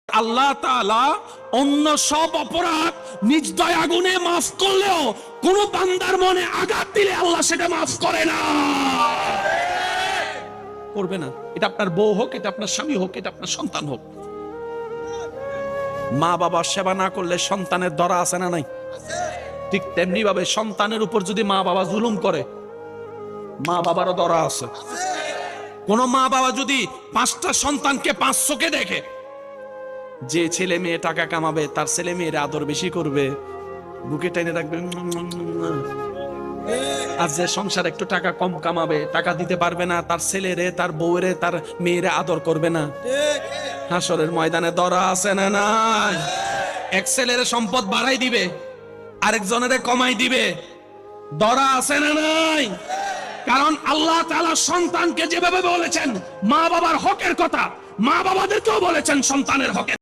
আল্লাহ তাআলা অন্য সব অপরাধ নিজ দয়া গুণে মাফ করলেও কোন বান্দার মনে আঘাত দিলে আল্লাহ সেটা মাফ করে না, করবে না। এটা আপনার বউ হোক, এটা আপনার স্বামী হোক, এটা আপনার সন্তান হোক। মা বাবার সেবা না করলে সন্তানের দরা আছে না নাই? ঠিক তেমনি ভাবে সন্তানের উপর যদি মা বাবা জুলুম করে, মা বাবারও দরা আছে। কোন মা বাবা যদি 5টা সন্তানকে 5 চোখে দেখে, যে ছেলে মেয়ে টাকা কামাবে তার ছেলে মেয়ের আদর বেশি করবে, বুকে টেনে রাখবে, আর যে সংসার একটু টাকা কম কামাবে, টাকা দিতে পারবে না, তার ছেলেরে তার বউরে তার মেয়েরে আদর করবে না। হাসরের ময়দানে দরা আছে না নাই? এক ছেলের সম্পদ বাড়াই দিবে, আরেকজনের কমাই দিবে, দরা আছে না নাই? কারণ আল্লাহ তাআলা সন্তানকে যেভাবে বলেছেন মা বাবার হকের কথা, মা বাবাদেরকেও বলেছেন সন্তানের হকের